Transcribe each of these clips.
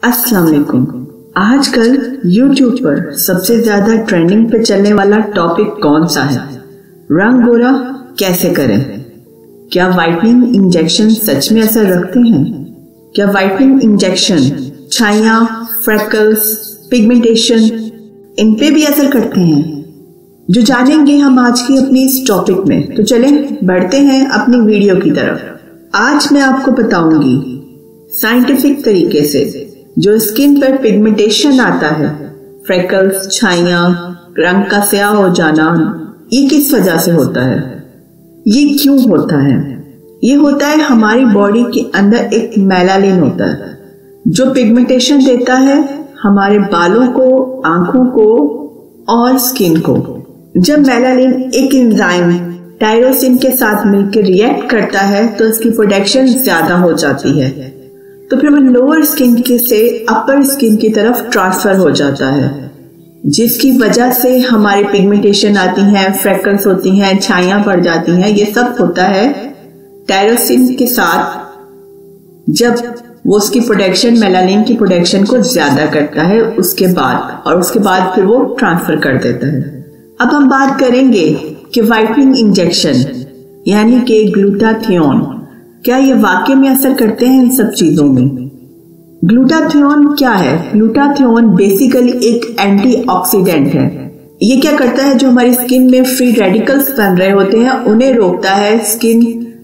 अस्सलाम वालेकुम। आजकल YouTube पर सबसे ज्यादा ट्रेंडिंग पे चलने वाला टॉपिक कौन सा है? रंग गोरा कैसे करें? क्या व्हाइटनिंग इंजेक्शन सच में असर रखते हैं? क्या व्हाइटनिंग इंजेक्शन छाइयां, फ्रेकल्स, पिगमेंटेशन इन पे भी असर करते हैं? जो जानेंगे हम आज की अपनी इस टॉपिक में। तो चलें बढ़ते हैं अपनी वीडियो की तरफ। आज मैं आपको बताऊंगी साइंटिफिक तरीके से जो स्किन पर पिगमेंटेशन आता है, फ्रेकल्स, छाइयां, रंग का स्याह हो जाना, ये किस वजह से होता है, ये क्यों होता है? ये होता है हमारी बॉडी के अंदर एक मेलानिन होता है जो पिगमेंटेशन देता है हमारे बालों को, आंखों को और स्किन को। जब मेलानिन एक एंजाइम टायरोसिन के साथ मिलकर रिएक्ट करता है तो इसकी प्रोडक्शन ज्यादा हो जाती है, तो फिर वो लोअर स्किन के से अपर स्किन की तरफ ट्रांसफर हो जाता है, जिसकी वजह से हमारी पिगमेंटेशन आती है, फ्रेकल्स होती हैं, छाइयां पड़ जाती हैं। ये सब होता है टायरोसिन के साथ जब वो उसकी प्रोडक्शन, मेलानिन की प्रोडक्शन को ज्यादा करता है उसके बाद, और उसके बाद फिर वो ट्रांसफर कर देता है। अब हम बात करेंगे कि व्हाइटनिंग इंजेक्शन यानी कि ग्लूटाथियोन, क्या ये वाकई में असर करते हैं इन सब चीजों में? ग्लूटाथियोन क्या है? ग्लूटाथियोन बेसिकली एक एंटीऑक्सीडेंट है। ये क्या करता है, जो हमारी स्किन में फ्री रेडिकल्स बन रहे होते हैं उन्हें रोकता है, स्किन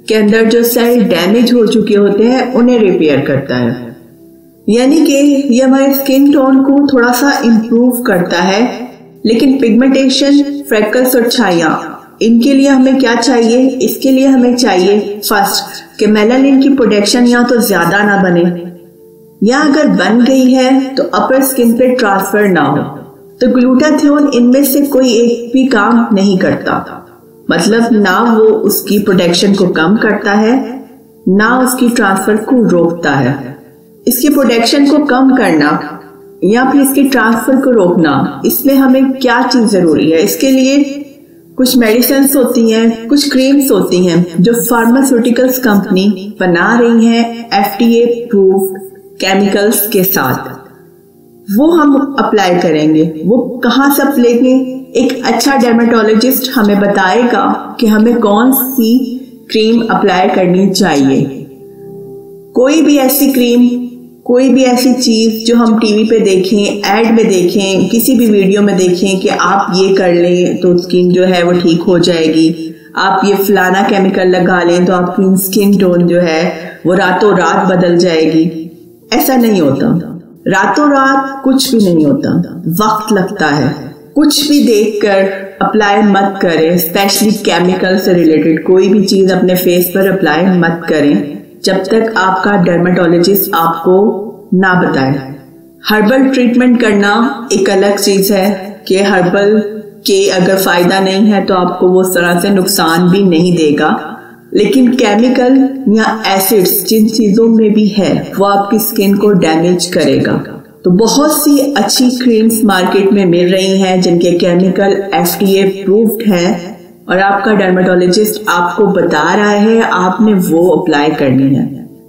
के अंदर जो सेल डैमेज हो चुके होते हैं उन्हें रिपेयर करता है। यानी कि ये हमारे स्किन टोन को थोड़ा सा इम्प्रूव करता है। लेकिन पिगमेंटेशन, फ्रेकल्स और छाइयां, इनके लिए हमें क्या चाहिए? इसके लिए हमें चाहिए फर्स्ट कि मेलानिन की प्रोडक्शन या तो ज्यादा ना बने, या अगर बन गई है तो अपर स्किन पे ट्रांसफर ना हो। तो ग्लूटाथियोन इनमें से कोई एक भी काम नहीं करता। मतलब ना वो उसकी प्रोडक्शन को कम करता है, ना उसकी ट्रांसफर को रोकता है। इसकी प्रोडक्शन को कम करना या फिर इसकी ट्रांसफर को रोकना, इसमें हमें क्या चीज जरूरी है? इसके लिए कुछ मेडिसिन्स होती हैं, कुछ क्रीम्स होती हैं जो फार्मास्यूटिकल्स कंपनी बना रही हैं FDA प्रूव्ड केमिकल्स के साथ। वो हम अप्लाई करेंगे। वो कहाँ से आप लेंगे? एक अच्छा डर्मेटोलॉजिस्ट हमें बताएगा कि हमें कौन सी क्रीम अप्लाई करनी चाहिए। कोई भी ऐसी क्रीम, कोई भी ऐसी चीज जो हम टीवी पे देखें, ऐड में देखें, किसी भी वीडियो में देखें कि आप ये कर लें तो स्किन जो है वो ठीक हो जाएगी, आप ये फलाना केमिकल लगा लें तो आपकी स्किन टोन जो है वो रातों रात बदल जाएगी, ऐसा नहीं होता। रातों रात कुछ भी नहीं होता, वक्त लगता है। कुछ भी देखकर अप्लाई मत करें, स्पेशली केमिकल से रिलेटेड कोई भी चीज अपने फेस पर अप्लाई मत करें जब तक आपका डर्मेटोलॉजिस्ट आपको ना बताए। हर्बल ट्रीटमेंट करना एक अलग चीज है कि हर्बल के अगर फायदा नहीं है तो आपको वो उस तरह से नुकसान भी नहीं देगा, लेकिन केमिकल या एसिड्स जिन चीजों में भी है वो आपकी स्किन को डैमेज करेगा। तो बहुत सी अच्छी क्रीम्स मार्केट में मिल रही हैं जिनके केमिकल FDA प्रूव्ड हैं और आपका डर्मेटोलॉजिस्ट आपको बता रहा है आपने वो अप्लाई करनी है।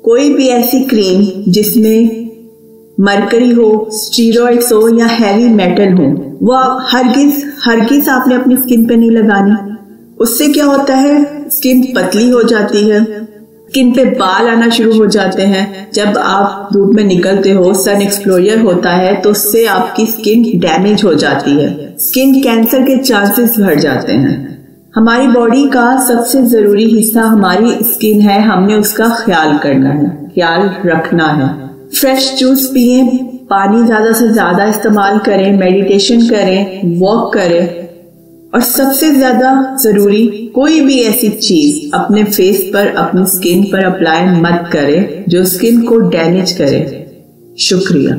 कोई भी ऐसी क्रीम जिसमें मरकरी हो, स्टीरॉइड्स हो या हैवी मेटल हो, वो हरगिज आपने अपनी स्किन पे नहीं लगानी। उससे क्या होता है, स्किन पतली हो जाती है, स्किन पे बाल आना शुरू हो जाते हैं। जब आप धूप में निकलते हो, सन एक्सपोजर होता है तो उससे आपकी स्किन डैमेज हो जाती है, स्किन कैंसर के चांसेस बढ़ जाते हैं। हमारी बॉडी का सबसे जरूरी हिस्सा हमारी स्किन है, हमने उसका ख्याल करना है, ख्याल रखना है। फ्रेश जूस पिए, पानी ज्यादा से ज्यादा इस्तेमाल करें, मेडिटेशन करें, वॉक करें, और सबसे ज्यादा जरूरी कोई भी ऐसी चीज अपने फेस पर, अपनी स्किन पर अप्लाई मत करें जो स्किन को डैमेज करे। शुक्रिया।